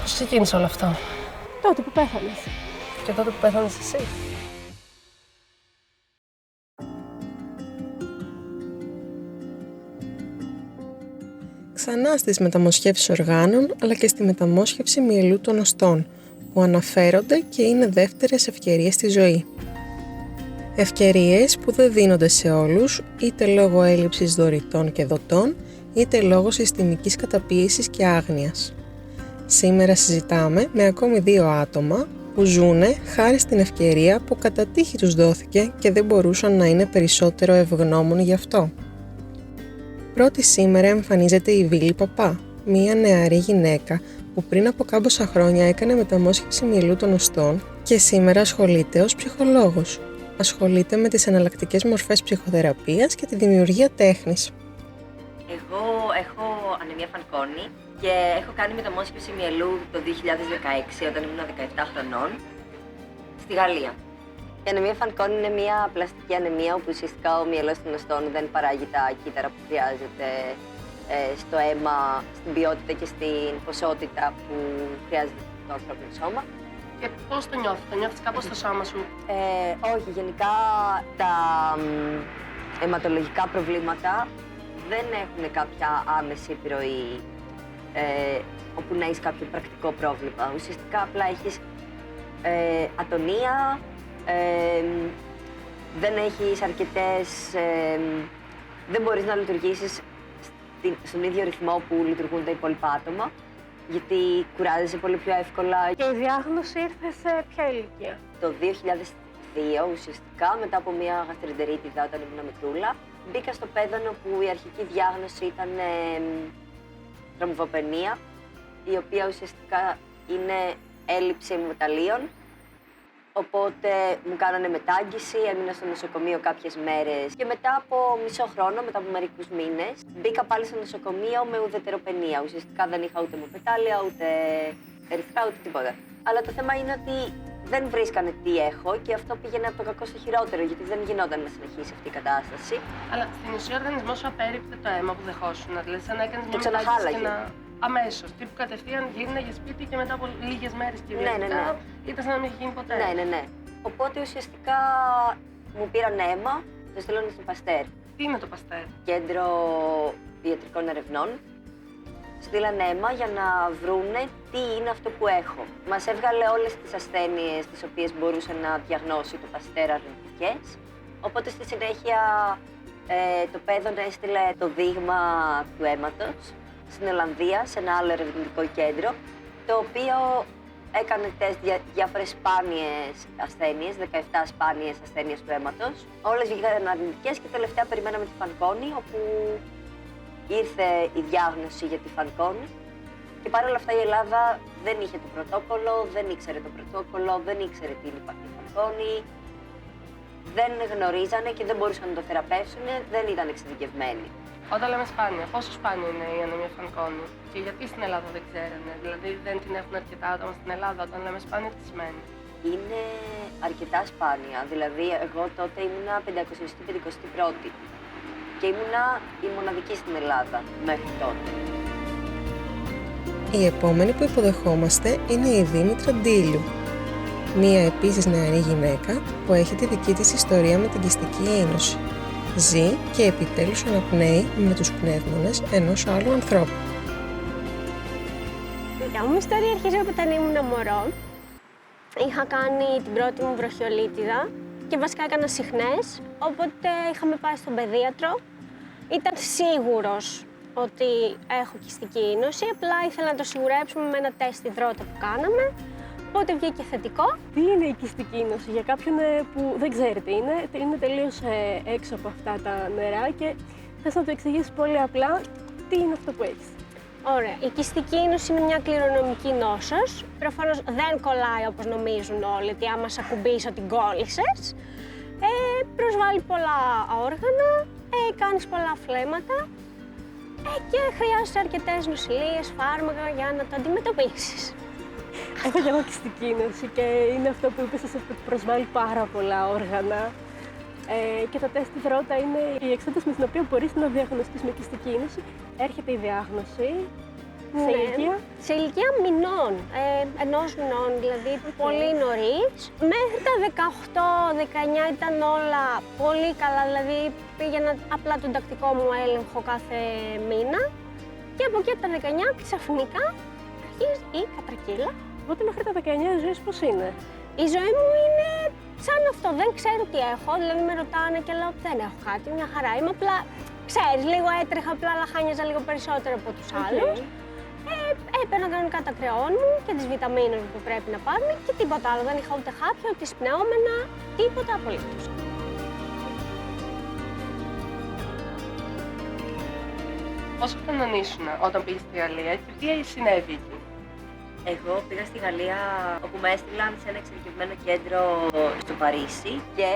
Πώς ξεκίνησε όλο αυτό? Τότε που πέθανες. Και τότε που πέθανες εσύ? Ξανά στις μεταμοσχεύσεις οργάνων, αλλά και στη μεταμόσχευση μυελού των οστών, που αναφέρονται και είναι δεύτερες ευκαιρίες στη ζωή. Ευκαιρίες που δεν δίνονται σε όλους, είτε λόγω έλλειψης δωρητών και δοτών, είτε λόγω συστημικής καταπίεσης και άγνοιας. Σήμερα συζητάμε με ακόμη 2 άτομα που ζουνε χάρη στην ευκαιρία που κατά τύχη τους δόθηκε και δεν μπορούσαν να είναι περισσότερο ευγνώμων γι' αυτό. Πρώτη σήμερα εμφανίζεται η Βίλη Παπά, μία νεαρή γυναίκα που πριν από κάμποσα χρόνια έκανε μεταμόσχευση μυελού των οστών και σήμερα ασχολείται ως ψυχολόγος. Ασχολείται με τις εναλλακτικές μορφές ψυχοθεραπείας και τη δημιουργία τέχνης. Εγώ έχω ανεμία Φανκόνη και έχω κάνει μεταμόσχευση μυελού το 2016 όταν ήμουν 17 χρονών στη Γαλλία. Η ανεμία Φανκόνη είναι μια πλαστική ανεμία όπου ουσιαστικά ο μυελός των οστών δεν παράγει τα κύτταρα που χρειάζεται στο αίμα, στην ποιότητα και στην ποσότητα που χρειάζεται το ανθρώπινο σώμα. Και πώς το νιώθεις κάπως στο σώμα σου? Όχι, γενικά τα αιματολογικά προβλήματα δεν έχουν κάποια άμεση επιρροή όπου να έχεις κάποιο πρακτικό πρόβλημα. Ουσιαστικά απλά έχεις ατονία, δεν έχεις αρκετές, δεν μπορείς να λειτουργήσεις στον ίδιο ρυθμό που λειτουργούν τα υπόλοιπα άτομα, γιατί κουράζεσαι πολύ πιο εύκολα. Και η διάγνωση ήρθε σε ποια ηλικία? Το 2002, ουσιαστικά, μετά από μια γαστρεντερίτιδα όταν ήμουν μικρούλα, μπήκα στο πέδανο που η αρχική διάγνωση ήταν θρομβοπενία, η οποία ουσιαστικά είναι έλλειψη αιμομεταλλίων. Οπότε μου κάνανε μετάγγιση, έμεινα στο νοσοκομείο κάποιες μέρες και μετά από μισό χρόνο, μετά από μερικούς μήνες, μπήκα πάλι στο νοσοκομείο με ουδετεροπενία. Ουσιαστικά δεν είχα ούτε αιμοπετάλια, ούτε ερυθρά, ούτε τίποτα. Αλλά το θέμα είναι ότι δεν βρίσκανε τι έχω και αυτό πήγαινε από το κακό στο χειρότερο, γιατί δεν γινόταν να συνεχίσει αυτή η κατάσταση. Αλλά στην ουσία ο οργανισμός σου απέρριπτε το αίμα που δεχόσουν, δηλαδή σαν να έκανες μια ξαναχάλαγε. και να... Αμέσως, τύπου κατευθείαν γύρναγε σπίτι και μετά από λίγες μέρες κυριολεκτικά ήταν σαν να μην έχει γίνει ποτέ. Ναι. Οπότε ουσιαστικά μου πήραν αίμα, το στείλανε στο Παστέρ. Τι είναι το Παστέρ? Κέντρο Ιατρικών Ερευνών. Στείλανε αίμα για να βρούνε τι είναι αυτό που έχω. Μας έβγαλε όλες τις ασθένειες τις οποίες μπορούσε να διαγνώσει το Παστέρ αρνητικές. Οπότε στη συνέχεια το πέδον έστειλε το δείγμα του αίματος στην Ολλανδία, σε ένα άλλο ερευνητικό κέντρο, το οποίο έκανε τεστ για διάφορες σπάνιες ασθένειες, 17 σπάνιες ασθένειες του αίματος. Όλες βγήκαν αρνητικές και τελευταία περιμέναμε τη Φανκόνη, όπου ήρθε η διάγνωση για τη Φανκόνη. Και παρόλα αυτά η Ελλάδα δεν είχε το πρωτόκολλο, δεν ήξερε το πρωτόκολλο, δεν ήξερε τι είναι η Φανκόνη. Δεν γνωρίζανε και δεν μπορούσαν να το θεραπεύσουν, δεν ήταν εξειδικευμένοι. Όταν λέμε σπάνια, πόσο σπάνια είναι η ανεμία Φανκόνη και γιατί στην Ελλάδα δεν ξέρανε, δηλαδή δεν την έχουν αρκετά άτομα στην Ελλάδα? Όταν λέμε σπάνια, τι σημαίνει? Είναι αρκετά σπάνια, δηλαδή εγώ τότε ήμουνα 551η και ήμουνα η μοναδική στην Ελλάδα μέχρι τότε. Η επόμενη που υποδεχόμαστε είναι η Δήμητρα Ντίλιου, μία επίσης νεαρή γυναίκα που έχει τη δική της ιστορία με την κιστική ίνωση. Ζει και επιτέλους αναπνέει με τους πνεύμονες ενός άλλου ανθρώπου. Η δικιά μου ιστορία αρχίζει από όταν ήμουν μωρό. Είχα κάνει την πρώτη μου βροχιολίτιδα και βασικά έκανα συχνές, οπότε είχαμε πάει στον παιδίατρο. Ήταν σίγουρος ότι έχω κιστική ίνωση, απλά ήθελα να το σιγουρέψουμε με ένα τεστ υδρότα που κάναμε. Οπότε βγήκε θετικό. Τι είναι η κιστική ίνωση για κάποιον που δεν ξέρει τι είναι τελείως έξω από αυτά τα νερά και θες να το εξηγήσεις πολύ απλά τι είναι αυτό που έχεις. Ωραία. Η κιστική ίνωση είναι μια κληρονομική νόσος. Προφανώς δεν κολλάει όπως νομίζουν όλοι, ότι άμα σε ακουμπήσω την κόλλησες. Προσβάλλει πολλά όργανα, κάνεις πολλά φλέμματα και χρειάζεσαι αρκετές νοσηλείες, φάρμακα για να το αντιμετωπίσεις. Έχω και εγώ κιστική ίνωση και είναι αυτό που είπες ότι προσβάλλει πάρα πολλά όργανα. Και το τεστ υδρότα είναι η εξέταση με την οποία μπορείς να διαγνωστείς με κιστική ίνωση. Έρχεται η διάγνωση, Σε ηλικία? Σε ηλικία μηνών, ενός μηνών, δηλαδή πολύ νωρίς. Μέχρι τα 18-19 ήταν όλα πολύ καλά, δηλαδή πήγαινα απλά τον τακτικό μου έλεγχο κάθε μήνα. Και από εκεί από τα 19 ξαφνικά αρχίζει η κατρακύλα. Οπότε μέχρι τα 19 η ζωή πώς είναι? Η ζωή μου είναι σαν αυτό, δεν ξέρω τι έχω, δηλαδή με ρωτάνε και λέω δεν έχω κάτι, μια χαρά είμαι, απλά ξέρεις, λίγο έτρεχα, απλά λαχάνιαζα λίγο περισσότερο από τους άλλους. Έπαιρνα κανονικά τα κρεών μου και τις βιταμίνες που πρέπει να πάρουν και τίποτα άλλο, δεν είχα ούτε χάπια, ούτε σπνεώμενα, τίποτα απολύτως. Πώς κανονίσουν όταν πήγες στη Γαλλία και τι συνέβη εκεί? Εγώ πήγα στη Γαλλία όπου με έστειλαν σε ένα εξειδικευμένο κέντρο στο Παρίσι και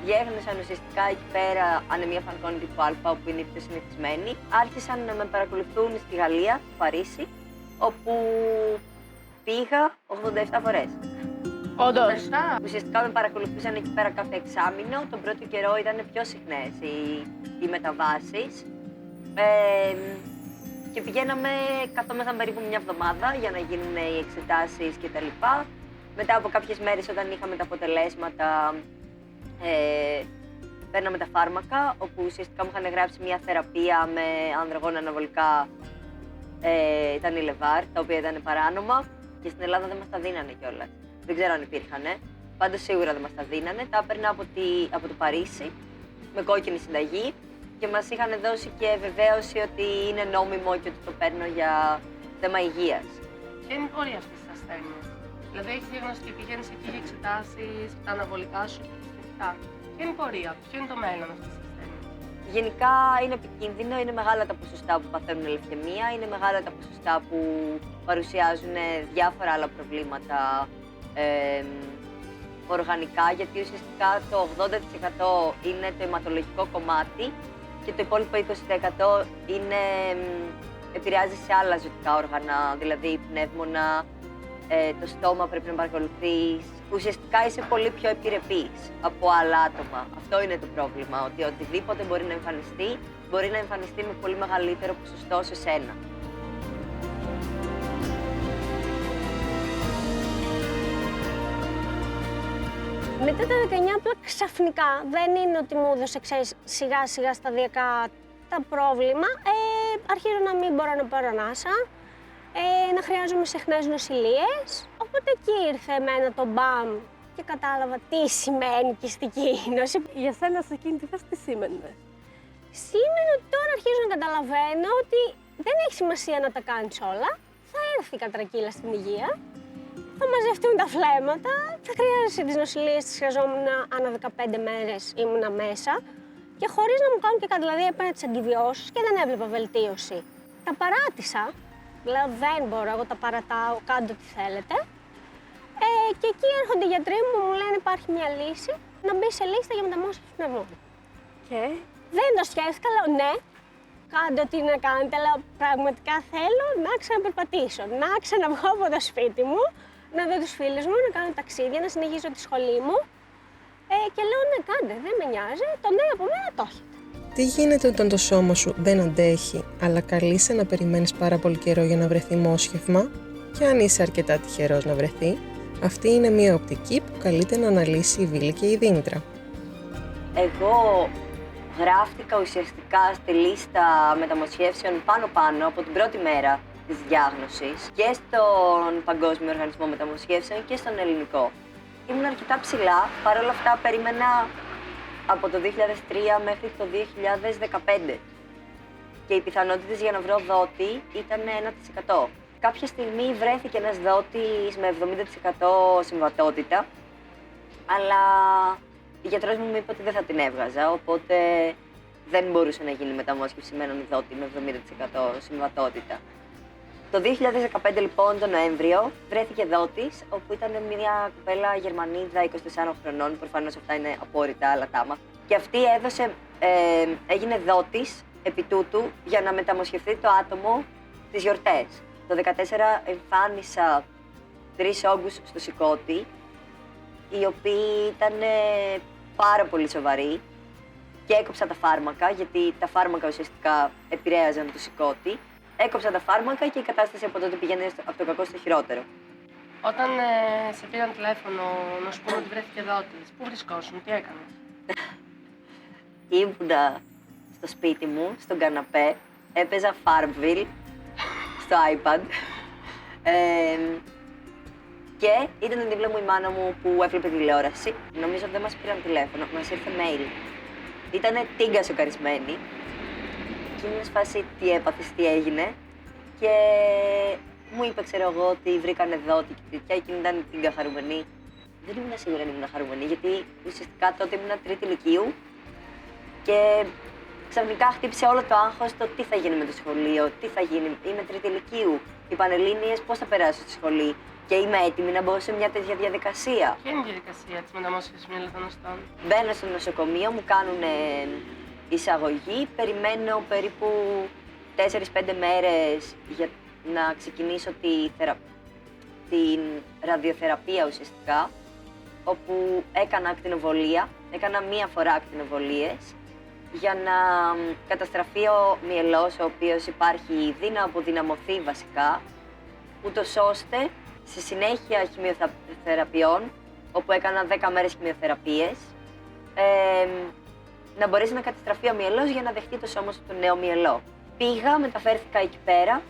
διέγνωσαν ουσιαστικά εκεί πέρα ανεμία φανκών τύπου Α, όπου είναι η πιο συνηθισμένη. Άρχισαν να με παρακολουθούν στη Γαλλία, στο Παρίσι, όπου πήγα 87 φορές. Όντως. Ουσιαστικά με παρακολουθούσαν εκεί πέρα κάθε εξάμηνο. Τον πρώτο καιρό ήταν πιο συχνές οι μεταβάσεις. Και πηγαίναμε, καθόμασταν περίπου μια εβδομάδα για να γίνουν οι εξετάσεις κτλ. Μετά από κάποιες μέρες, όταν είχαμε τα αποτελέσματα, παίρναμε τα φάρμακα, όπου ουσιαστικά μου είχαν γράψει μια θεραπεία με ανδρογόνα αναβολικά, τα Νιλεβάρ, τα οποία ήταν παράνομα και στην Ελλάδα δεν μας τα δίνανε κιόλας. Δεν ξέρω αν υπήρχαν, πάντως σίγουρα δεν μας τα δίνανε. Τα έπαιρνα από το Παρίσι με κόκκινη συνταγή. Και μας είχαν δώσει και βεβαίωση ότι είναι νόμιμο και ότι το παίρνω για θέμα υγείας. Ποια είναι η πορεία αυτής της ασθένειας? Δηλαδή, έχεις διαγνωστεί, πηγαίνεις εκεί για εξετάσεις, τα αναβολικά σου και τα σχετικά. Ποια είναι η πορεία, ποιο είναι το μέλλον αυτής της ασθένειας? Γενικά είναι επικίνδυνο, είναι μεγάλα τα ποσοστά που παθαίνουν λευκαιμία, είναι μεγάλα τα ποσοστά που παρουσιάζουν διάφορα άλλα προβλήματα οργανικά, γιατί ουσιαστικά το 80% είναι το αιματολογικό κομμάτι και το υπόλοιπο 20% επηρεάζει σε άλλα ζωτικά όργανα, δηλαδή πνεύμονα, το στόμα πρέπει να παρακολουθείς. Ουσιαστικά είσαι πολύ πιο επιρρεπής από άλλα άτομα. Αυτό είναι το πρόβλημα, ότι οτιδήποτε μπορεί να εμφανιστεί με πολύ μεγαλύτερο ποσοστό σε σένα. Μετά τα 19 απλά ξαφνικά, δεν είναι ότι μου έδωσε σιγά σιγά σταδιακά τα πρόβλημα. Αρχίζω να μην μπορώ να πάρω ανάσα, να χρειάζομαι συχνές νοσηλίες. Οπότε εκεί ήρθε εμένα το μπαμ και κατάλαβα τι σημαίνει κυστική νόση. Για σένα σε εκείνη τη φάση τι σήμαινε? Σήμαινε ότι τώρα αρχίζω να καταλαβαίνω ότι δεν έχει σημασία να τα κάνεις όλα. Θα έρθει η κατρακύλα στην υγεία. Θα μαζευτούν τα φλέμματα, θα χρειάζεσαι τις νοσηλίες, τις χρειαζόμουν ανά 15 μέρες ήμουνα μέσα και χωρίς να μου κάνουν και κάτι, δηλαδή έπαιρνα τις αντιβιώσεις και δεν έβλεπα βελτίωση. Τα παράτησα, λέω δεν μπορώ, εγώ τα παρατάω, κάντε ό,τι θέλετε. Και εκεί έρχονται οι γιατροί μου, μου λένε υπάρχει μια λύση, να μπει σε λίστα για μεταμόσχευση πνευμών. Και δεν το σκέφτηκα, λέω ναι, κάντε ό,τι να κάνετε, λέω πραγματικά θέλω να ξαναπερπατήσω, να ξαναβγώ από το σπίτι μου, να δω τους φίλους μου, να κάνω ταξίδια, να συνεχίσω τη σχολή μου. Και λέω ναι, κάντε, δεν με νοιάζει, το ναι από μένα το έχετε. Τι γίνεται όταν το σώμα σου δεν αντέχει, αλλά καλείσαι να περιμένεις πάρα πολύ καιρό για να βρεθεί μόσχευμα, και αν είσαι αρκετά τυχερός να βρεθεί, αυτή είναι μια οπτική που καλείται να αναλύσει η Βίλη και η Δήμητρα. Εγώ γράφτηκα ουσιαστικά στη λίστα μεταμοσχεύσεων πάνω από την πρώτη μέρα της διάγνωσης και στον Παγκόσμιο Οργανισμό Μεταμοσχεύσεων και στον Ελληνικό. Ήμουν αρκετά ψηλά, παρόλα αυτά περίμενα από το 2003 μέχρι το 2015 και οι πιθανότητες για να βρω δότη ήταν 1%. Κάποια στιγμή βρέθηκε ένας δότης με 70% συμβατότητα, αλλά η γιατρός μου είπε ότι δεν θα την έβγαζα, οπότε δεν μπορούσε να γίνει μεταμόσχευση με έναν δότη με 70% συμβατότητα. Το 2015 λοιπόν, τον Νοέμβριο, βρέθηκε δότης, όπου ήταν μια κοπέλα Γερμανίδα 24 χρονών, προφανώς αυτά είναι απόρριτα, αλλά τα άμαθα. Και αυτή έγινε δότης επί τούτου για να μεταμοσχευτεί το άτομο στις γιορτές. Το 2014 εμφάνισα 3 όγκους στο σηκώτη, οι οποίοι ήταν πάρα πολύ σοβαροί και έκοψα τα φάρμακα, γιατί τα φάρμακα ουσιαστικά επηρέαζαν το σηκώτη. έκοψα τα φάρμακα και η κατάσταση από τότε πηγαίνει από το κακό στο χειρότερο. Όταν σε πήραν τηλέφωνο να σου πούνε ότι βρέθηκε δότης, πού βρισκόσουν, τι έκανες? Ήμουνα στο σπίτι μου, στον καναπέ, έπαιζα Farmville στο iPad και ήταν δίπλα μου η μάνα μου που έβλεπε τηλεόραση. Νομίζω δεν μας πήραν τηλέφωνο, μας ήρθε mail. Ήτανε τίγκα σοκαρισμένη και ήμουν σε φάση τι έπαθες, τι έγινε και μου είπε, ξέρω εγώ, ότι βρήκανε δότη και τέτοια, εκείνη ήταν τίγκα χαρούμενη. Δεν ήμουν σίγουρη αν ήμουν χαρούμενη, γιατί ουσιαστικά τότε ήμουν τρίτη ηλικίου και ξαφνικά χτύπησε όλο το άγχος το τι θα γίνει με το σχολείο, τι θα γίνει, είμαι τρίτη ηλικίου, οι Πανελλήνιες πώς θα περάσω στη σχολή και είμαι έτοιμη να μπω σε μια τέτοια διαδικασία. Ποια είναι η διαδικασία της μεταμόσχευσης μυελοθανωστών? Μπαίνω στο νοσοκομείο, μου κάνουν εισαγωγή, περιμένω περίπου 4-5 μέρες για να ξεκινήσω την ραδιοθεραπεία ουσιαστικά, όπου έκανα ακτινοβολία, έκανα μία φορά ακτινοβολίες για να καταστραφεί ο μυελός, ο οποίος υπάρχει ήδη, να αποδυναμωθεί βασικά, ούτως ώστε στη συνέχεια χημειοθεραπείων, όπου έκανα 10 μέρες χημειοθεραπείες, να μπορέσει να καταστραφεί ο μυελός για να δεχτεί το σώμα σου το νέο μυελό. Πήγα, μεταφέρθηκα εκεί πέρα,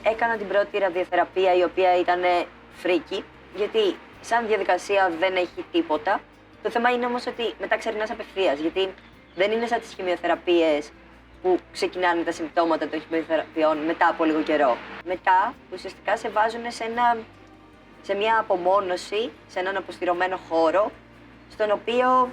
έκανα την πρώτη ραδιοθεραπεία, η οποία ήταν φρίκι, γιατί σαν διαδικασία δεν έχει τίποτα. Το θέμα είναι όμως ότι μετά ξερνάς απευθείας, γιατί δεν είναι σαν τις χημειοθεραπείες που ξεκινάνε τα συμπτώματα των χημειοθεραπείων μετά από λίγο καιρό. Μετά ουσιαστικά σε βάζουν σε μια απομόνωση, σε έναν αποστηρωμένο χώρο, στον οποίο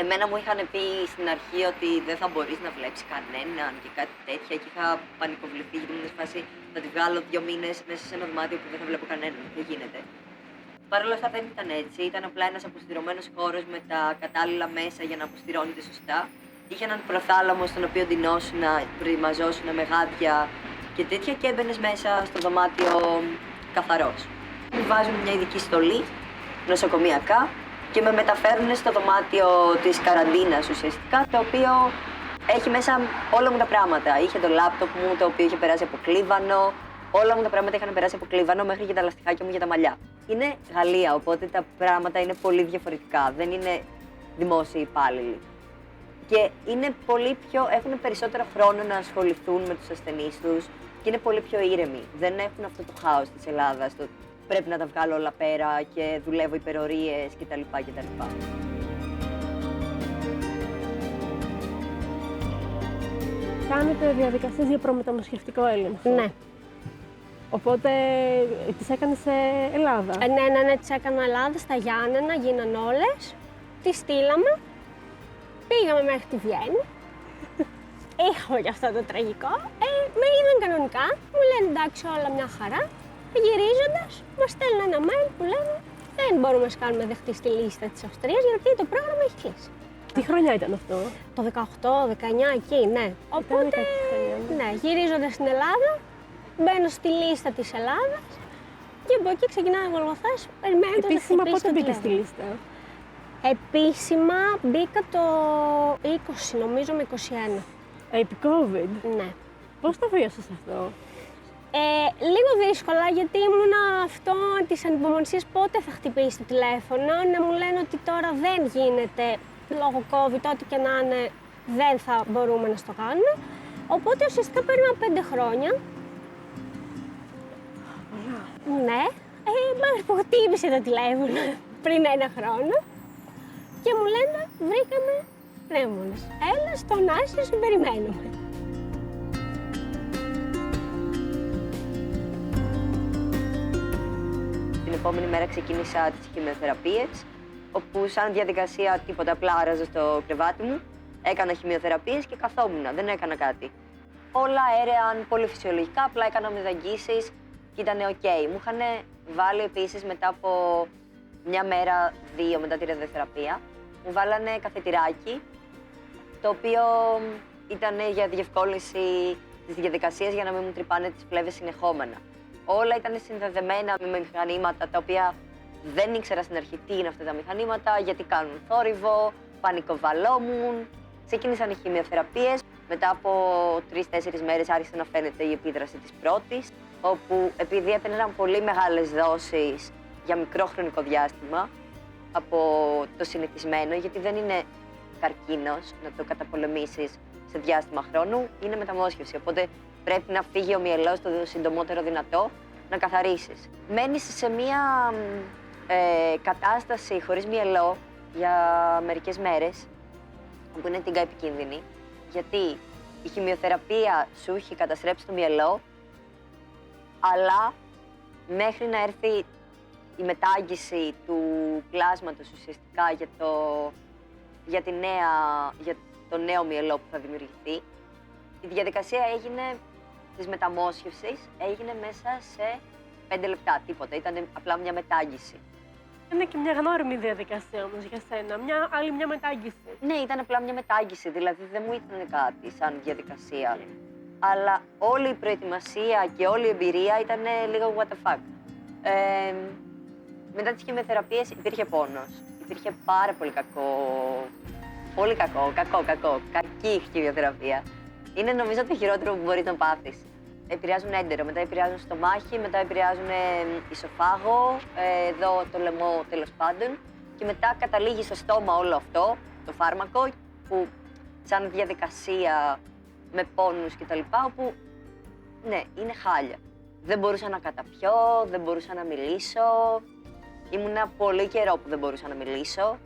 εμένα μου είχαν πει στην αρχή ότι δεν θα μπορείς να βλέπεις κανέναν και κάτι τέτοια και είχα πανικοβληθεί γιατί ήμουν σε φάση θα τη βγάλω 2 μήνες μέσα σε ένα δωμάτιο που δεν θα βλέπω κανέναν. Δεν γίνεται. Παρ' όλα αυτά δεν ήταν έτσι. Ήταν απλά ένας αποστηρωμένος χώρος με τα κατάλληλα μέσα για να αποστηρώνεται σωστά. Είχε έναν προθάλαμο στον οποίο ντυνώσουν, προετοιμαζόσουν με γάντια και τέτοια και έμπαινες μέσα στο δωμάτιο καθαρός. Μου βάζουν μια ειδική στολή, νοσοκομιακά, και με μεταφέρουν στο δωμάτιο της καραντίνας ουσιαστικά, το οποίο έχει μέσα όλα μου τα πράγματα. Είχε το λάπτοπ μου, το οποίο είχε περάσει από κλίβανο, όλα μου τα πράγματα είχαν περάσει από κλίβανο μέχρι και τα λαστιχάκια μου για τα μαλλιά. Είναι Γαλλία, οπότε τα πράγματα είναι πολύ διαφορετικά, δεν είναι δημόσιοι υπάλληλοι. Και είναι έχουν περισσότερο χρόνο να ασχοληθούν με τους ασθενείς τους και είναι πολύ πιο ήρεμοι. Δεν έχουν αυτό το χάος της Ελλάδας, το πρέπει να τα βγάλω όλα πέρα και δουλεύω υπερορίες κτλ. Κάνετε διαδικασίες για προμεταμοσχευτικό έλεγχο. Ναι. Οπότε τις έκανες σε Ελλάδα. Ναι, τις έκανα Ελλάδα, στα Γιάννενα, γίναν όλες. Τις στείλαμε, πήγαμε μέχρι τη Βιέννη. Είχαμε και αυτό το τραγικό. Με είδαν κανονικά, μου λένε εντάξει όλα μια χαρά. Γυρίζοντας, μας στέλνουν ένα mail που λένε δεν μπορούμε να σε κάνουμε δεχτεί στη λίστα της Αυστρίας γιατί το πρόγραμμα έχει κλείσει. Τι χρονιά ήταν αυτό? Το 18-19 εκεί, ναι. Οπότε, ναι, γυρίζοντας στην Ελλάδα, μπαίνω στη λίστα της Ελλάδας και από εκεί ξεκινάει ο Γολγοθάς, περιμένοντας να Επίσημα χτυπήσει πότε το μπήκε στη τηλέφωνο. λίστα? Επίσημα μπήκα το 20, νομίζω με 21. Επί COVID. Ναι. Πώς το βίωσες αυτό? Λίγο δύσκολα γιατί ήμουνα αυτό της ανυπομονησίας πότε θα χτυπήσει το τηλέφωνο, να μου λένε ότι τώρα δεν γίνεται λόγω COVID, ό,τι και να είναι δεν θα μπορούμε να στο κάνουμε. Οπότε ουσιαστικά περίμενα 5 χρόνια. Ναι, μέχρι που χτύπησε το τηλέφωνο πριν 1 χρόνο και μου λένε βρήκαμε πνεύμονες. Έλα στον Άσιο, σου περιμένουμε. Την επόμενη μέρα ξεκίνησα τις χημειοθεραπείες, όπου σαν διαδικασία τίποτα, απλά άραζα στο κρεβάτι μου, έκανα χημειοθεραπείες και καθόμουν, δεν έκανα κάτι. Όλα έρεαν πολύ φυσιολογικά, απλά έκανα μηδαγγίσεις και ήταν οκ. Μου είχαν βάλει επίσης μετά από 1 μέρα, 2 μετά τη ραδιοθεραπεία, μου βάλανε καθετηράκι, το οποίο ήταν για διευκόλυνση της διαδικασίας για να μην μου τρυπάνε τις φλέβες συνεχόμενα. Όλα ήταν συνδεδεμένα με μηχανήματα τα οποία δεν ήξερα στην αρχή τι είναι αυτά τα μηχανήματα, γιατί κάνουν θόρυβο, πανικοβαλόμουν. Ξεκίνησαν οι χημειοθεραπείες. Μετά από 3-4 μέρες άρχισε να φαίνεται η επίδραση της πρώτης, όπου επειδή έπαιρναν πολύ μεγάλες δόσεις για μικρό χρονικό διάστημα από το συνηθισμένο, γιατί δεν είναι καρκίνος να το καταπολεμήσεις σε διάστημα χρόνου, είναι μεταμόσχευση. Οπότε πρέπει να φύγει ο μυελός το συντομότερο δυνατό, να καθαρίσεις. Μένεις σε μία κατάσταση χωρίς μυελό για μερικές μέρες, που είναι τίγκα επικίνδυνη, γιατί η χημειοθεραπεία σου έχει καταστρέψει το μυελό, αλλά μέχρι να έρθει η μετάγγιση του πλάσματος ουσιαστικά για το νέο μυελό που θα δημιουργηθεί, η διαδικασία της μεταμόσχευσης έγινε μέσα σε 5 λεπτά, τίποτα. Ήταν απλά μια μετάγγιση. Είναι και μια γνώριμη διαδικασία όμως για σένα, άλλη μια μετάγγιση. Ναι, ήταν απλά μια μετάγγιση, δηλαδή δεν μου ήταν κάτι σαν διαδικασία. Αλλά όλη η προετοιμασία και όλη η εμπειρία ήταν λίγο what the fuck. Μετά τις χημειοθεραπείες υπήρχε πόνος. Υπήρχε πάρα πολύ κακό. Πολύ κακό. Κακή χημειοθεραπεία. Είναι νομίζω το χειρότερο που μπορείς να πάθεις. Επηρεάζουν έντερο, μετά επηρεάζουν στομάχι, μετά επηρεάζουν ισοφάγο, εδώ το λαιμό τέλος πάντων. Και μετά καταλήγει στο στόμα όλο αυτό, το φάρμακο, που σαν διαδικασία με πόνους κτλ. Όπου ναι, είναι χάλια. Δεν μπορούσα να καταπιώ, δεν μπορούσα να μιλήσω. Ήμουνα πολύ καιρό που δεν μπορούσα να μιλήσω.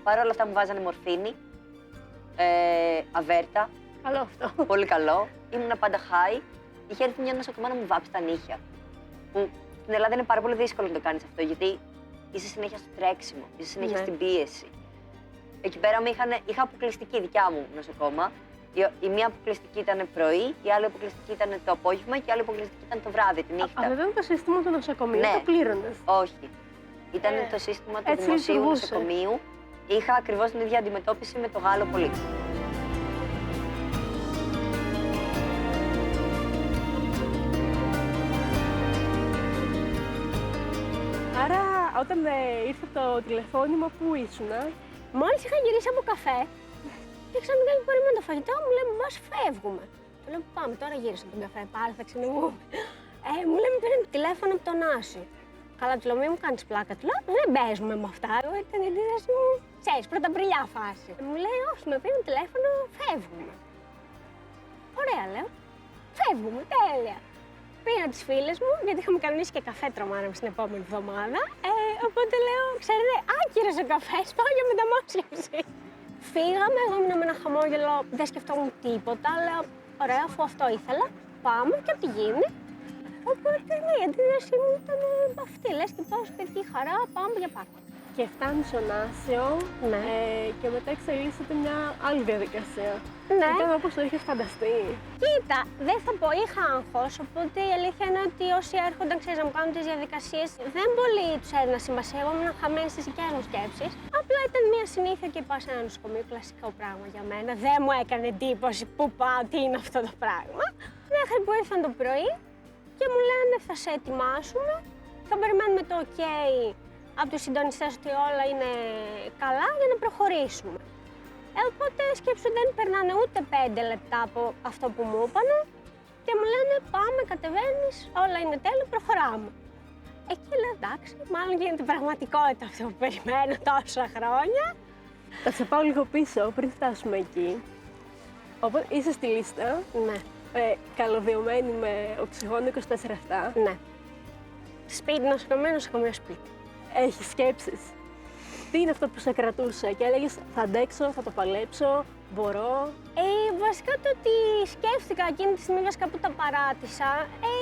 Παρ' όλα αυτά μου βάζανε μορφίνη, αβέρτα. Καλό αυτό. Πολύ καλό. Ήμουνα πάντα high. Είχε έρθει μια νοσοκομεία να μου βάψει τα νύχια. Που στην Ελλάδα είναι πάρα πολύ δύσκολο να το κάνεις αυτό, γιατί είσαι συνέχεια στο τρέξιμο, είσαι συνέχεια στην πίεση. Εκεί πέρα είχα αποκλειστική δικιά μου νοσοκόμα. Η μία αποκλειστική ήταν πρωί, η άλλη αποκλειστική ήταν το απόγευμα και η άλλη αποκλειστική ήταν το βράδυ, τη νύχτα. Αυτό δεν είναι το σύστημα του νοσοκομείου, το πλήρωνες. Όχι. Ήταν το σύστημα του δημοσίου νοσοκομείου. Είχα ακριβώς την ίδια αντιμετώπιση με το Γάλλο πολίτη. Άρα, όταν ήρθε το τηλεφώνημα, πού ήσουνα? Μόλις είχα γυρίσει από καφέ και ξαφνικά μου περιμένω το φαγητό, μου λέει μας φεύγουμε. Του λέω πάμε, τώρα γύρισα από τον καφέ, πάλι θα ξενηγούμε. Μου λέει παίρνει τηλέφωνο από τον Άση. Καλά, του λέω μην μου κάνεις πλάκα, του λέω δεν παίζουμε με αυτά. Εγώ ήταν η αντίδραση μου, ξέρεις, πρωταπριλιά φάση. Μου λέει όχι, με πήραν τηλέφωνο, φεύγουμε. Ωραία, λέω, φεύγουμε, τέλεια. Πήρα τις φίλες μου, γιατί είχαμε κανονίσει και καφέ τρομάραμε στην επόμενη εβδομάδα. Οπότε λέω, ξέρετε, άκυρος ο καφές, πάω για μεταμόσχευση. Φύγαμε, εγώ ήμουν με ένα χαμόγελο, δεν σκεφτόμουν τίποτα. Λέω, ωραία, αφού αυτό ήθελα, πάμε και ό,τι γίνει. Οπότε ναι, η αντίδρασή μου ήταν αυτή. Λες και πάω σπίτι, χαρά, πάμε για πάρτι. Και φτάνει στον Άσιο και μετά εξελίσσεται μια άλλη διαδικασία. Ναι. Ήταν όπως το είχες φανταστεί. Κοίτα, δεν θα πω, είχα άγχος, οπότε η αλήθεια είναι ότι όσοι έρχονταν, ξέρεις, να μου κάνουν τις διαδικασίες, δεν πολύ τους έδινα σημασία. Εγώ ήμουν χαμένη στις δικές μου σκέψεις. Απλά ήταν μια συνήθεια και πάω σε ένα νοσοκομείο, κλασικό πράγμα για μένα. Δεν μου έκανε εντύπωση πού πάω, τι είναι αυτό το πράγμα. Μέχρι που ήρθαν το πρωί και μου λένε θα σε ετοιμάσουμε, θα περιμένουμε το OK από τους συντονιστές ότι όλα είναι καλά για να προχωρήσουμε. Οπότε σκέψου δεν περνάνε ούτε 5 λεπτά από αυτό που μου είπανε και μου λένε πάμε, κατεβαίνεις, όλα είναι τέλειο, προχωράμε. Εκεί λέω εντάξει, μάλλον γίνεται πραγματικότητα αυτό που περιμένω τόσα χρόνια. Θα σε πάω λίγο πίσω πριν φτάσουμε εκεί. Οπότε είσαι στη λίστα. Ναι. Καλωδιωμένη με οξυγόνο 24/7. Ναι. Σπίτι, νοσοκομείο, σπίτι. Έχεις σκέψεις. Τι είναι αυτό που σε κρατούσε και έλεγες θα αντέξω, θα το παλέψω, μπορώ? Βασικά το ότι σκέφτηκα εκείνη τη στιγμή βασικά που τα παράτησα,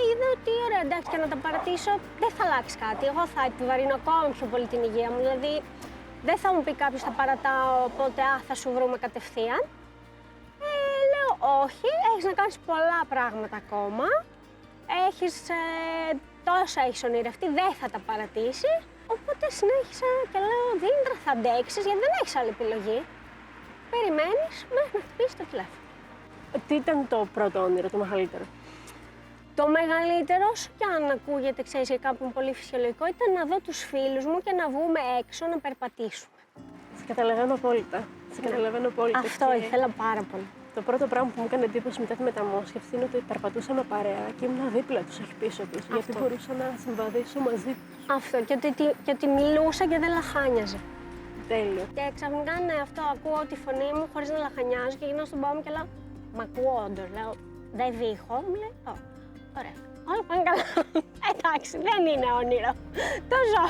είδα ότι ωραία εντάξει και να τα παρατήσω δεν θα αλλάξει κάτι. Εγώ θα επιβαρύνω ακόμα πιο πολύ την υγεία μου, δηλαδή δεν θα μου πει κάποιος θα παρατάω οπότε θα σου βρούμε κατευθείαν. Λέω όχι, έχεις να κάνεις πολλά πράγματα ακόμα, τόσα έχεις ονειρευτεί, δεν θα τα παρατήσεις. Οπότε συνέχισα και λέω Δήμητρα θα αντέξεις γιατί δεν έχεις άλλη επιλογή. Περιμένεις μέχρι να χτυπήσει το τηλέφωνο. Τι ήταν το πρώτο όνειρο, το μεγαλύτερο? Το μεγαλύτερο, όσο και αν ακούγεται, ξέρεις, για κάποιον πολύ φυσιολογικό, ήταν να δω τους φίλους μου και να βγούμε έξω να περπατήσουμε. Σε καταλαβαίνω απόλυτα. Αυτό Και ήθελα πάρα πολύ. το πρώτο πράγμα που μου έκανε εντύπωση μετά τη μεταμόσχευση είναι ότι περπατούσαμε παρέα και ήμουν δίπλα τους, όχι πίσω τους. Γιατί μπορούσα να συμβαδίσω μαζί τους. Αυτό και ότι μιλούσα και δεν λαχάνιαζε. Τέλειο. Και ξαφνικά ναι, αυτό ακούω τη φωνή μου χωρίς να λαχανιάζω και γυρνάω στον πάγο μου και λέω «Μ' ακούω όντως», λέω «Δεν βήχω», μου λέει «Ω, ωραία, όλα πάνε καλά». Εντάξει, δεν είναι όνειρο, το ζω.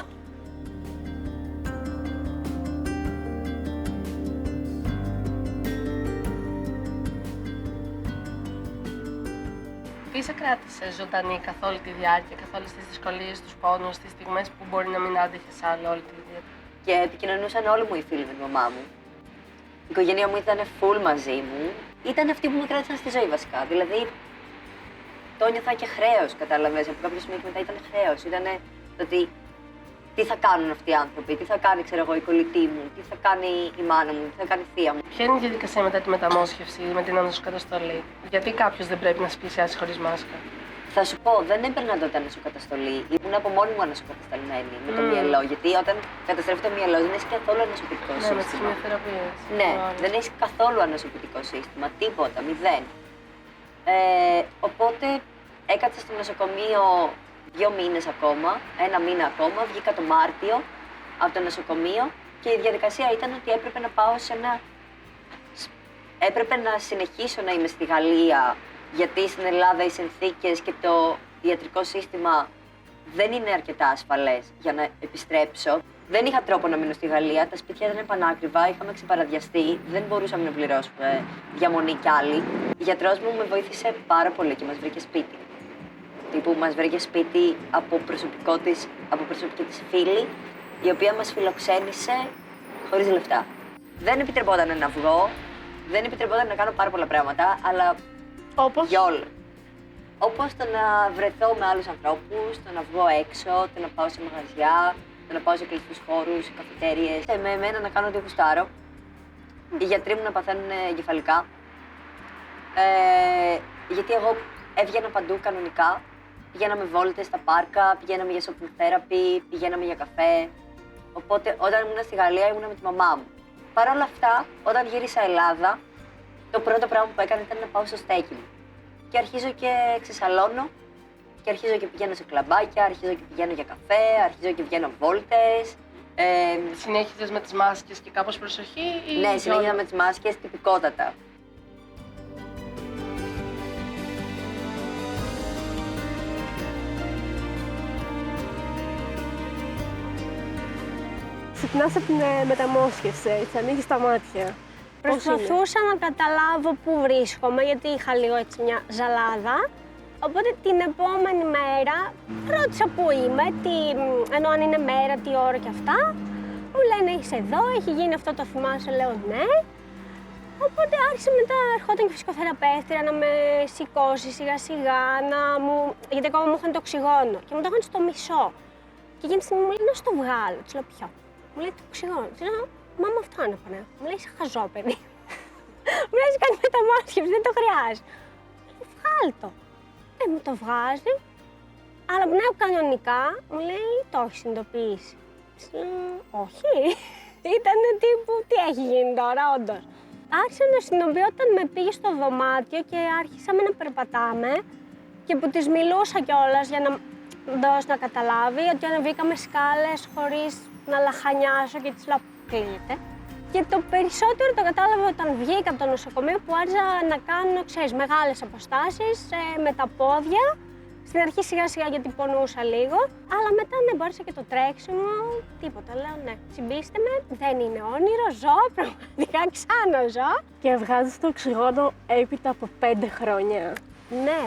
Τι σε κράτησε ζωντανή καθ' όλη τη διάρκεια, καθ' όλες τις δυσκολίες, τους πόνους, τις στιγμές που μπορεί να μην άντεχες άλλο όλη τη διάρκεια? Και επικοινωνούσαν όλοι μου οι φίλοι με τη μαμά μου. Η οικογένειά μου ήταν full μαζί μου. Ήταν αυτοί που με κράτησαν στη ζωή βασικά. Δηλαδή, το νιώθα και χρέος, κατάλαβες. Από κάποιο σημείο και μετά ήταν χρέος. Ήταν το ότι τι θα κάνουν αυτοί οι άνθρωποι, τι θα κάνει, ξέρω εγώ, η κολλητή μου, τι θα κάνει η μάνα μου, τι θα κάνει η θεία μου. Ποια είναι η διαδικασία μετά τη μεταμόσχευση, με την ανοσοκαταστολή? Γιατί κάποιος δεν πρέπει να σπλησιάσει χωρίς μάσκα? Θα σου πω, δεν έπαιρνα τότε ανοσοκαταστολή. Ήμουν από μόνη μου ανοσοκατασταλμένη με το μυαλό. Γιατί όταν καταστρέφει το μυαλό, δεν έχει καθόλου ανοσοποιητικό Ναι, με τις σύστημα. χημειοθεραπείες. Ναι, δεν έχει καθόλου ανοσοποιητικό σύστημα. Τίποτα, μηδέν. Οπότε έκατσα στο νοσοκομείο 2 μήνες ακόμα, 1 μήνα ακόμα. Βγήκα το Μάρτιο από το νοσοκομείο και η διαδικασία ήταν ότι έπρεπε να πάω σε ένα. Έπρεπε να συνεχίσω να είμαι στη Γαλλία, γιατί στην Ελλάδα οι συνθήκες και το ιατρικό σύστημα δεν είναι αρκετά ασφαλές για να επιστρέψω. Δεν είχα τρόπο να μείνω στη Γαλλία, τα σπίτια ήταν πανάκριβα, είχαμε ξεπαραδιαστεί, δεν μπορούσαμε να πληρώσουμε διαμονή κι άλλη. Η γιατρός μου με βοήθησε πάρα πολύ και μας βρήκε σπίτι. Τύπου μας βρήκε σπίτι από προσωπική της φίλη, η οποία μας φιλοξένησε χωρίς λεφτά. Δεν επιτρεπόταν να βγω, δεν επιτρεπόταν να κάνω πάρα πολλά πράγματα, αλλά Όπως. για όλα. Όπως το να βρεθώ με άλλους ανθρώπους, το να βγω έξω, το να πάω σε μαγαζιά, το να πάω σε κλειστούς χώρους, σε καφετέριες. Με εμένα να κάνω ό,τι γουστάρω. Οι γιατροί μου να παθαίνουν εγκεφαλικά. Γιατί εγώ έβγαινα παντού κανονικά. Πηγαίναμε βόλτες στα πάρκα, πηγαίναμε για shopping therapy, πηγαίναμε για καφέ. Οπότε όταν ήμουν στη Γαλλία ήμουν με τη μαμά μου. Παρ' όλα αυτά, όταν γύρισα Ελλάδα, το πρώτο πράγμα που έκανα ήταν να πάω στο στέκι μου. Και αρχίζω και ξεσαλώνω και αρχίζω και πηγαίνω σε κλαμπάκια, αρχίζω και πηγαίνω για καφέ, αρχίζω και βγαίνω βόλτες. Συνέχιζες με τις μάσκες και κάπως προσοχή ή... Ναι, συνέχιζα με τις μάσκες τυπικότατα. Ξυπνάς από την μεταμόσχευση, έτσι, ανοίγεις τα μάτια. Πώς είναι? Προσπαθούσα να καταλάβω πού βρίσκομαι, γιατί είχα λίγο έτσι μια ζαλάδα. Οπότε την επόμενη μέρα ρώτησα πού είμαι, ενώ αν είναι μέρα, τι ώρα και αυτά. Μου λένε είσαι εδώ, έχει γίνει αυτό, το θυμάσαι, λέω ναι. Οπότε άρχισε μετά, ερχόταν και φυσικοθεραπεύτρια να με σηκώσει σιγά σιγά, γιατί ακόμα μου είχαν το οξυγόνο και μου το είχαν στο μισό. Και εκείνη τη στιγμή μου λέει να στο βγάλω, της λέω ποιο. Μου λέει το οξυγόνο, της λέω μάμα αυτό είναι πανέ. Μου λέει είσαι χαζό παιδί. Μου λέει κάνει μεταμόσχευση, δεν το χρειάζεται. Βγάλ' το. Μου το βγάζει, αλλά ναι, κανονικά μου λέει το έχει συνειδητοποιήσει. Όχι. Ήταν τύπου τι έχει γίνει τώρα, όντως. Άρχισα να συνειδητοποιώ όταν με πήγε στο δωμάτιο και άρχισαμε να περπατάμε και που της μιλούσα κιόλας για να δώσει να καταλάβει ότι ανεβήκαμε σκάλες χωρίς να λαχανιάσω και της λέω κλείνεται. Και το περισσότερο το κατάλαβα όταν βγήκα από το νοσοκομείο που άρχισα να κάνω, ξέρεις, μεγάλες αποστάσεις με τα πόδια. Στην αρχή σιγά σιγά γιατί πονούσα λίγο, αλλά μετά ναι, μπόρεσα και το τρέξιμο, τίποτα. Λέω ναι, συμπίστε με, δεν είναι όνειρο, ζω, πραγματικά ξαναζώ. Και βγάζεις το οξυγόνο έπειτα από 5 χρόνια. Ναι,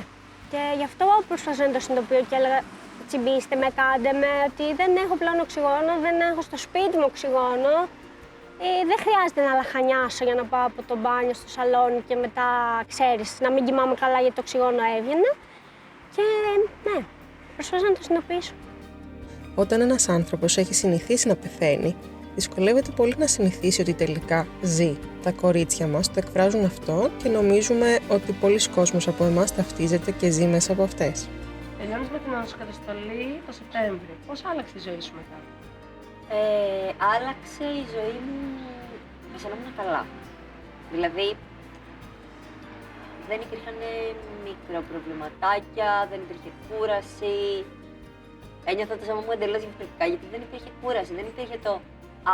και γι' αυτό προσπαθώ να το συνειδητοποιώ και έλεγα τσιμπήστε με, κάντε με, ότι δεν έχω πλέον οξυγόνο, δεν έχω στο σπίτι μου οξυγόνο. Δεν χρειάζεται να λαχανιάσω για να πάω από το μπάνιο στο σαλόνι και μετά, ξέρεις, να μην κοιμάμαι καλά γιατί το οξυγόνο έβγαινε. Και ναι, προσπαθώ να το συνειδητοποιήσω. Όταν ένας άνθρωπος έχει συνηθίσει να πεθαίνει, δυσκολεύεται πολύ να συνηθίσει ότι τελικά ζει. Τα κορίτσια μας το εκφράζουν αυτό και νομίζουμε ότι πολλοί κόσμος από εμάς ταυτίζεται και ζει μέσα από αυτές. Τελειώνεις με την ανοσοκαταστολή το Σεπτέμβριο. Πώς άλλαξε η ζωή σου μετά? Άλλαξε η ζωή μου αισθανόμουν καλά. Δηλαδή, δεν υπήρχαν μικροπροβληματάκια, δεν υπήρχε κούραση. Ένιωθα το σώμα μου εντελώς διαφορετικά, γιατί δεν υπήρχε κούραση, δεν υπήρχε το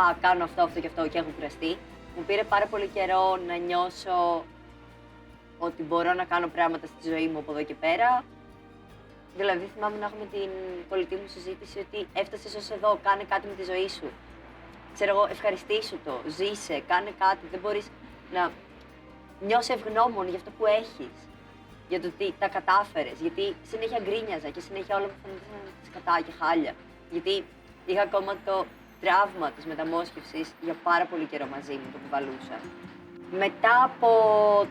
«Α, κάνω αυτό, αυτό και αυτό και έχω κουραστεί». Μου πήρε πάρα πολύ καιρό να νιώσω ότι μπορώ να κάνω πράγματα στη ζωή μου από εδώ και πέρα. Δηλαδή, θυμάμαι να έχουμε την κολλητή μου συζήτηση ότι έφτασες ως εδώ, κάνε κάτι με τη ζωή σου. Ξέρω εγώ, ευχαριστήσου το, ζήσε, κάνε κάτι. Δεν μπορείς να νιώσει ευγνώμων για αυτό που έχεις, για το ότι τα κατάφερες. Γιατί συνέχεια γκρίνιαζα και συνέχεια όλα μου φαίνονταν σκατά και χάλια. Γιατί είχα ακόμα το τραύμα της μεταμόσχευσης για πάρα πολύ καιρό μαζί μου, το κουβαλούσα. Μετά από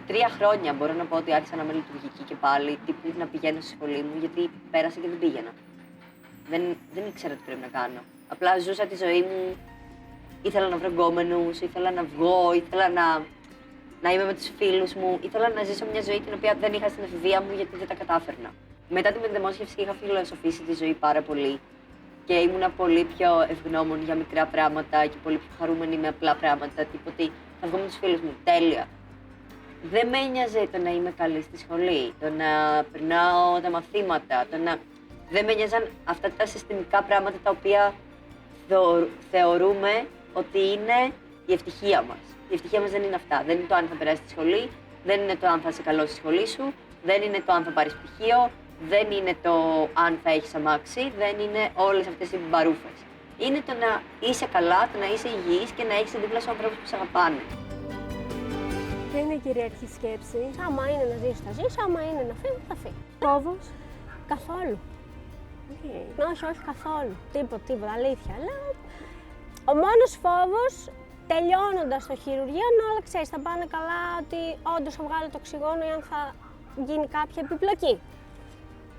3 χρόνια μπορώ να πω ότι άρχισα να είμαι λειτουργική και πάλι, τύπου να πηγαίνω στη σχολή μου, γιατί πέρασα και δεν πήγαινα. Δεν ήξερα τι πρέπει να κάνω. Απλά ζούσα τη ζωή μου, ήθελα να βρω γκόμενους, ήθελα να βγω, ήθελα να είμαι με τους φίλους μου, ήθελα να ζήσω μια ζωή την οποία δεν είχα στην εφηβεία μου γιατί δεν τα κατάφερνα. Μετά τη μεταμόσχευση είχα φιλοσοφήσει τη ζωή πάρα πολύ και ήμουνα πολύ πιο ευγνώμων για μικρά πράγματα και πολύ πιο χαρούμενη με απλά πράγματα, τύπου ότι θα βγω με τους φίλους μου, τέλεια. Δεν με ένοιαζε το να είμαι καλή στη σχολή, το να περνάω τα μαθήματα, δεν με ένοιαζαν αυτά τα συστημικά πράγματα τα οποία θεωρούμε ότι είναι η ευτυχία μας. Η ευτυχία μας δεν είναι αυτά. Δεν είναι το αν θα περάσεις τη σχολή, δεν είναι το αν θα είσαι καλός στη σχολή σου, δεν είναι το αν θα πάρεις πτυχίο, δεν είναι το αν θα έχεις αμάξι, δεν είναι όλες αυτές οι μπαρούφες. Είναι το να είσαι καλά, το να είσαι υγιής και να έχεις δίπλα σου ανθρώπους που σε αγαπάνε. Ποια είναι η κυρίαρχη σκέψη? Άμα είναι να ζήσει, θα ζήσει. Άμα είναι να φύγει, θα φύγει. Φόβος? Καθόλου. Okay. Όχι καθόλου. Τίποτα, αλήθεια. Αλλά ο μόνος φόβος, τελειώνοντας το χειρουργείο, όλα ξέρεις, θα πάνε καλά, ότι όντως θα βγάλει το οξυγόνο ή αν θα γίνει κάποια επιπλοκή.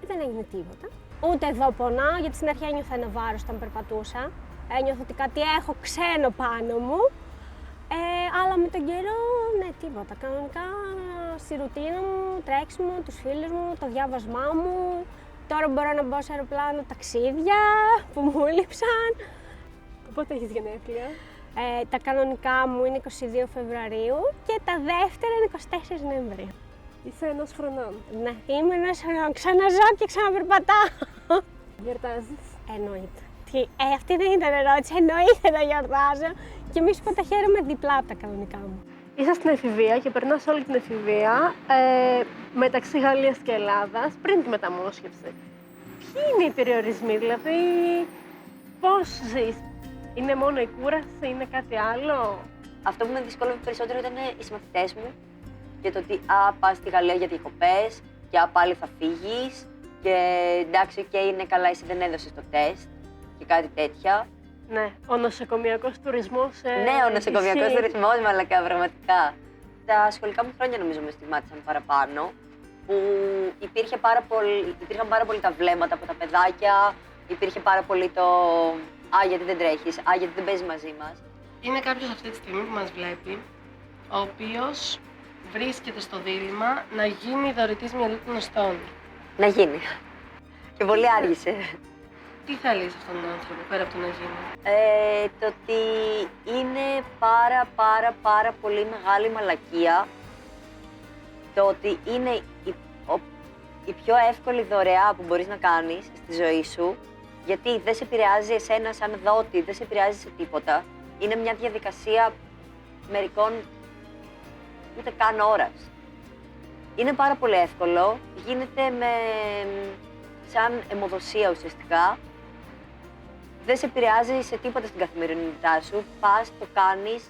Δεν έγινε τίποτα. Ούτε εδώ πονάω, γιατί στην αρχή ένιωθα ένα βάρος όταν περπατούσα. Ένιωθα ότι κάτι έχω ξένο πάνω μου. Αλλά με τον καιρό, ναι, τίποτα. Κανονικά στη ρουτίνα μου, τρέξιμο, τους φίλους μου, το διάβασμά μου. Τώρα μπορώ να μπω σε αεροπλάνο ταξίδια που μου έλειψαν. Πότε έχεις γενέθλια? Τα κανονικά μου είναι 22 Φεβρουαρίου και τα δεύτερα είναι 24 Νοεμβρίου. Είσαι 1 χρονών. Ναι, είμαι 1 χρονών. Ξαναζώ και ξαναπερπατάω. Γιορτάζεις? Εννοείται. Αυτή δεν ήταν ερώτηση. Εννοείται να γιορτάζω. Και μη σου πω τα χαίρομαι διπλά από τα κανονικά μου. Είσαι στην εφηβεία και περνάς όλη την εφηβεία μεταξύ Γαλλίας και Ελλάδας πριν τη μεταμόσχευση. Ποιοι είναι οι περιορισμοί, δηλαδή πώς ζεις? Είναι μόνο η κούραση, είναι κάτι άλλο? Αυτό που με δυσκόλευε περισσότερο ήταν οι συμμαθητές μου και το ότι πας στη Γαλλία για διακοπές και πάλι θα φύγεις και εντάξει, είναι καλά, εσύ δεν έδωσες το τεστ και κάτι τέτοια. Ναι, ο νοσοκομιακός τουρισμός. Ναι, ο νοσοκομιακός τουρισμός, μαλακά, πραγματικά. Τα σχολικά μου χρόνια νομίζω με στιγμάτισαν παραπάνω, που υπήρχαν πάρα πολύ τα βλέμματα από τα παιδάκια, υπήρχε πάρα πολύ το «Α, γιατί δεν τρέχεις», «Α, γιατί δεν παίζεις μαζί μας». Είναι κάποιος αυτή τη στιγμή που μας βλέπει, ο οποίος βρίσκεται στο δίλημμα να γίνει δωρητής μυαλού των οστών. Να γίνει. Και πολύ άργησε. Τι θέλεις αυτόν τον άνθρωπο, πέρα από το να γίνει? Το ότι είναι πάρα πολύ μεγάλη μαλακία. Το ότι είναι η πιο εύκολη δωρεά που μπορείς να κάνεις στη ζωή σου, γιατί δεν σε επηρεάζει εσένα σαν δότη, δεν σε επηρεάζει σε τίποτα. Είναι μια διαδικασία μερικών ούτε καν ώρας. Είναι πάρα πολύ εύκολο, γίνεται σαν αιμοδοσία ουσιαστικά. Δεν σε επηρεάζει σε τίποτα στην καθημερινότητά σου. Πας, το κάνεις,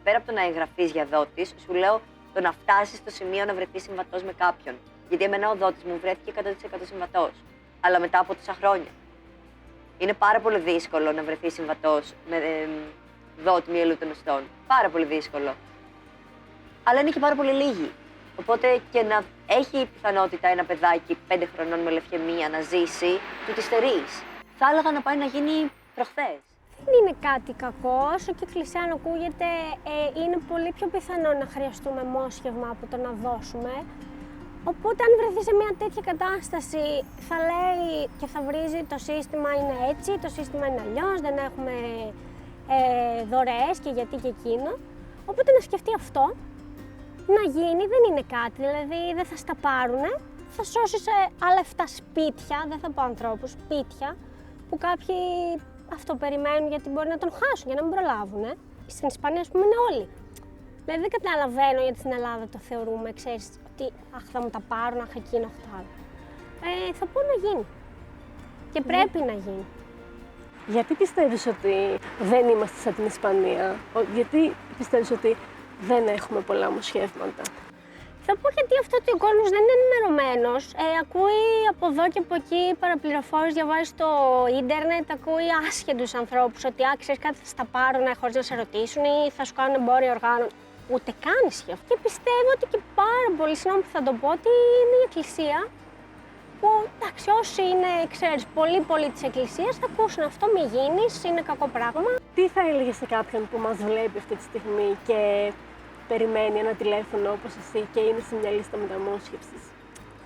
πέρα από το να εγγραφείς για δότης, σου λέω το να φτάσεις στο σημείο να βρεθείς συμβατός με κάποιον. Γιατί εμένα ο δότης μου βρέθηκε 100% συμβατός, αλλά μετά από τόσα χρόνια. Είναι πάρα πολύ δύσκολο να βρεθείς συμβατός με δότη μυαλού των οστών. Πάρα πολύ δύσκολο. Αλλά είναι και πάρα πολύ λίγοι. Οπότε και να έχει πιθανότητα ένα παιδάκι 5 χρονών με λευκαιμία να ζήσει, του τη στερείς. Θα έλεγα να πάει να γίνει προχθές. Δεν είναι κάτι κακό, όσο και κλεισέ αν ακούγεται, είναι πολύ πιο πιθανό να χρειαστούμε μόσχευμα από το να δώσουμε. Οπότε αν βρεθεί σε μια τέτοια κατάσταση, θα λέει και θα βρίζει το σύστημα είναι έτσι, το σύστημα είναι αλλιώς, δεν έχουμε δωρεές και γιατί και εκείνο. Οπότε να σκεφτεί αυτό, να γίνει, δεν είναι κάτι, δηλαδή δεν θα στα πάρουνε, θα σώσει σε άλλα 7 σπίτια, δεν θα πω ανθρώπους, σπίτια, που κάποιοι αυτό περιμένουν γιατί μπορεί να τον χάσουν για να μην προλάβουν. Στην Ισπανία, ας πούμε, είναι όλοι. Δηλαδή δεν καταλαβαίνω γιατί στην Ελλάδα το θεωρούμε, ξέρεις, ότι αχ, θα μου τα πάρουν, αχ, εκείνο, αχ, το άλλο. Θα πω να γίνει. Και πρέπει να γίνει. Γιατί πιστεύεις ότι δεν είμαστε σαν την Ισπανία, γιατί πιστεύεις ότι δεν έχουμε πολλά ομοσχεύματα? Θα πω γιατί αυτό ότι ο κόσμος δεν είναι ενημερωμένος. Ακούει από εδώ και από εκεί παραπληροφόρηση, διαβάζει στο ίντερνετ, ακούει άσχετους ανθρώπους ότι ξέρεις κάτι θα στα πάρουν χωρίς να σε ρωτήσουν ή θα σου κάνουν εμπόριο οργάνων. Ούτε καν ισχύει αυτό. Και πιστεύω ότι και πάρα πολύ, συγγνώμη που θα το πω, ότι είναι η Εκκλησία. Που εντάξει, όσοι είναι, ξέρεις, πολύ της Εκκλησίας θα ακούσουν αυτό, μη γίνεις, είναι κακό πράγμα. Τι θα έλεγες σε κάποιον που μας βλέπει αυτή τη στιγμή και περιμένει ένα τηλέφωνο όπως εσύ και είναι σε μια λίστα μεταμόσχευσης?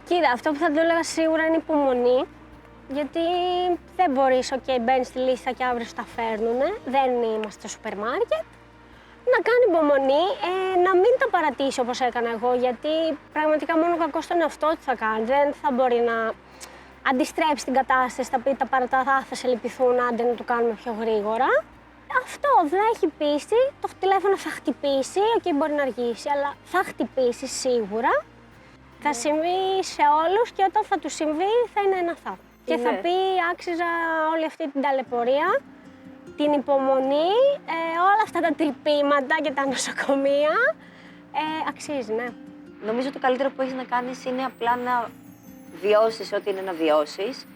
Κοίτα, αυτό που θα του έλεγα σίγουρα είναι υπομονή. Γιατί δεν μπορείς, μπαίνεις στη λίστα και αύριο τα φέρνουνε. Δεν είμαστε στο σούπερ μάρκετ. Να κάνει υπομονή, να μην τα παρατήσει όπως έκανα εγώ, γιατί πραγματικά μόνο κακό στον εαυτό του θα κάνει. Δεν θα μπορεί να αντιστρέψει την κατάσταση, θα πει τα παρατάθα θα σε λυπηθούν, άντε να το κάνουμε πιο γρήγορα. Αυτό δεν έχει πείσει, το τηλέφωνο θα χτυπήσει, μπορεί να αργήσει, αλλά θα χτυπήσει σίγουρα. Θα συμβεί σε όλους και όταν θα του συμβεί θα είναι ένα θαύμα. Και θα πει άξιζα όλη αυτή την ταλαιπωρία, την υπομονή, όλα αυτά τα τρυπήματα και τα νοσοκομεία, αξίζει, ναι. Νομίζω το καλύτερο που έχεις να κάνεις είναι απλά να βιώσεις ό,τι είναι να βιώσεις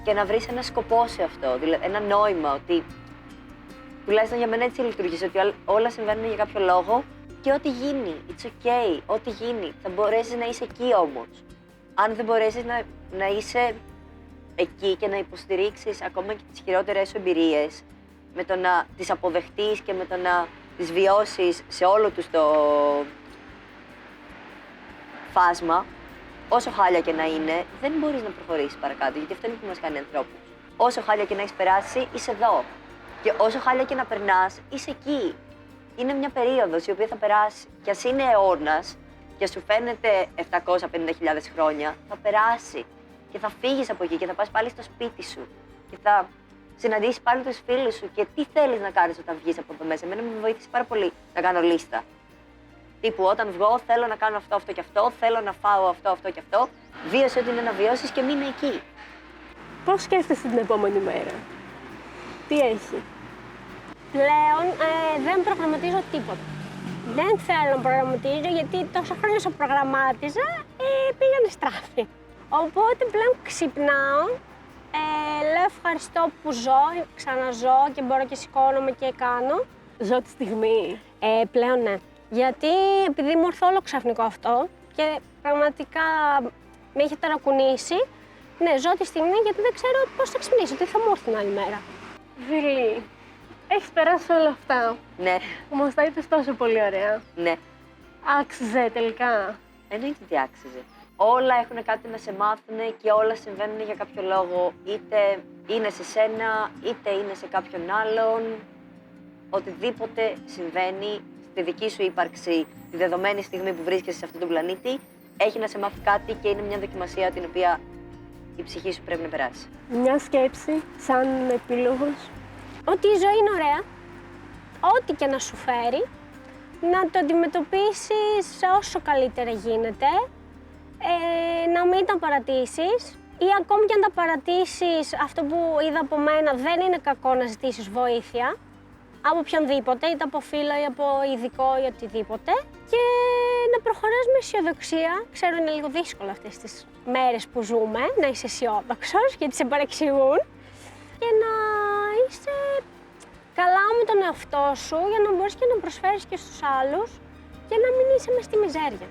και να βρεις ένα σκοπό σε αυτό, δηλαδή ένα νόημα, ότι τουλάχιστον για μένα έτσι λειτουργήσε, ότι όλα συμβαίνουν για κάποιο λόγο και ό,τι γίνει, it's okay, ό,τι γίνει, θα μπορέσεις να είσαι εκεί όμως. Αν δεν μπορέσεις να είσαι εκεί και να υποστηρίξεις ακόμα και τις χειρότερες σου εμπειρίες, με το να τις αποδεχτείς και με το να τις βιώσεις σε όλο τους το φάσμα, όσο χάλια και να είναι, δεν μπορείς να προχωρήσεις παρακάτω, γιατί αυτό είναι που μας κάνει ανθρώπους. Όσο χάλια και να έχεις περάσει, είσαι εδώ. Και όσο χάλια και να περνάς, είσαι εκεί. Είναι μια περίοδος η οποία θα περάσει. Και ας είναι αιώνας και σου φαίνεται 750.000 χρόνια, θα περάσει. Και θα φύγεις από εκεί και θα πας πάλι στο σπίτι σου. Και θα συναντήσεις πάλι τους φίλους σου. Και τι θέλεις να κάνεις όταν βγεις από εδώ μέσα? Εμένα με βοήθησε πάρα πολύ να κάνω λίστα. Τύπου όταν βγω, θέλω να κάνω αυτό, αυτό και αυτό, θέλω να φάω αυτό, αυτό και αυτό. Βίωσε ό,τι είναι να βιώσεις και μείνε εκεί. Πώς σκέφτεσαι την επόμενη μέρα? Τι έχει? Πλέον δεν προγραμματίζω τίποτα. Δεν θέλω να προγραμματίζω γιατί τόσα χρόνια όσο προγραμμάτιζα πήγανε στράφη. Οπότε πλέον ξυπνάω, λέω ευχαριστώ που ζω, ξαναζώ και μπορώ και σηκώνομαι και κάνω. Ζω τη στιγμή. Πλέον ναι. Γιατί επειδή μου ήρθε όλο ξαφνικό αυτό και πραγματικά με είχε ταρακουνήσει, ναι, ζω τη στιγμή γιατί δεν ξέρω πώς θα ξυπνήσω, τι θα μου έρθει την άλλη μέρα. Βίλη, έχεις περάσει όλα αυτά. Ναι. Που μας τα είπες τόσο πολύ ωραία. Ναι. Άξιζε τελικά? Εννοείται ότι άξιζε. Όλα έχουν κάτι να σε μάθουν και όλα συμβαίνουν για κάποιο λόγο. Είτε είναι σε σένα, είτε είναι σε κάποιον άλλον. Οτιδήποτε συμβαίνει στη δική σου ύπαρξη, τη δεδομένη στιγμή που βρίσκεσαι σε αυτόν τον πλανήτη, έχει να σε μάθει κάτι και είναι μια δοκιμασία την οποία η ψυχή σου πρέπει να περάσει. Μια σκέψη, σαν επίλογος. Ότι η ζωή είναι ωραία, ό,τι και να σου φέρει, να το αντιμετωπίσεις όσο καλύτερα γίνεται, να μην τα παρατήσεις ή ακόμη και αν τα παρατήσεις, αυτό που είδα από μένα δεν είναι κακό να ζητήσεις βοήθεια από οποιονδήποτε, είτε από φίλο ή από ειδικό ή οτιδήποτε και να προχωράς με αισιοδοξία. Ξέρω είναι λίγο δύσκολο αυτές τις μέρες που ζούμε, να είσαι αισιόδοξος γιατί σε παρεξηγούν και να είσαι καλά με τον εαυτό σου για να μπορείς και να προσφέρεις και στους άλλους και να μην είσαι μες στη μιζέρια.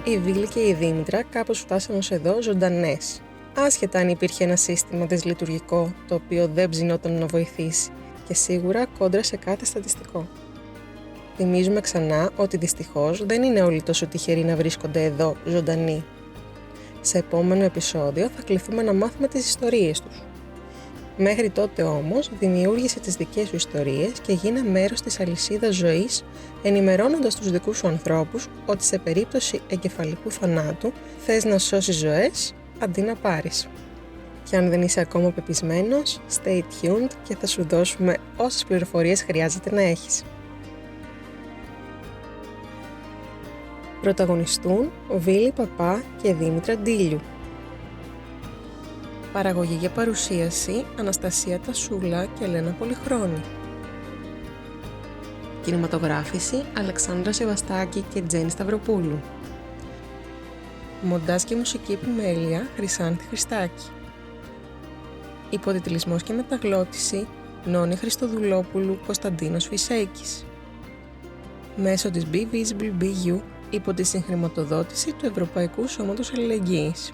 Η Βίλη και η Δήμητρα κάπως φτάσαν ως εδώ ζωντανές. Άσχετα αν υπήρχε ένα σύστημα δυσλειτουργικό το οποίο δεν ψινόταν να βοηθήσει και σίγουρα κόντρα σε κάθε στατιστικό. Θυμίζουμε ξανά ότι δυστυχώς δεν είναι όλοι τόσο τυχεροί να βρίσκονται εδώ ζωντανοί. Σε επόμενο επεισόδιο θα κληθούμε να μάθουμε τις ιστορίες τους. Μέχρι τότε όμως δημιούργησε τις δικές σου ιστορίες και γίνε μέρος της αλυσίδας ζωής, ενημερώνοντας τους δικούς σου ανθρώπους ότι σε περίπτωση εγκεφαλικού θανάτου θες να σώσεις ζωές αντί να πάρεις. Και αν δεν είσαι ακόμα πεπισμένος, stay tuned και θα σου δώσουμε όσες πληροφορίες χρειάζεται να έχεις. Πρωταγωνιστούν Βίλη Παπά και Δήμητρα Ντίλιου. Παραγωγή και παρουσίαση Αναστασία Τασούλα και Ελένα Πολυχρόνη. Κινηματογράφηση Αλεξάνδρα Σεβαστάκη και Τζέννη Σταυροπούλου. Μοντάζ και μουσική επιμέλεια Χρυσάνθη Χριστάκη. Υποτιτλισμός και μεταγλώτηση Νόνη Χριστοδουλόπουλου, Κωνσταντίνος Φυσέκης. Μέσω της Be Visible BU υπό τη συγχρηματοδότηση του Ευρωπαϊκού Σώματος Αλληλεγγύης.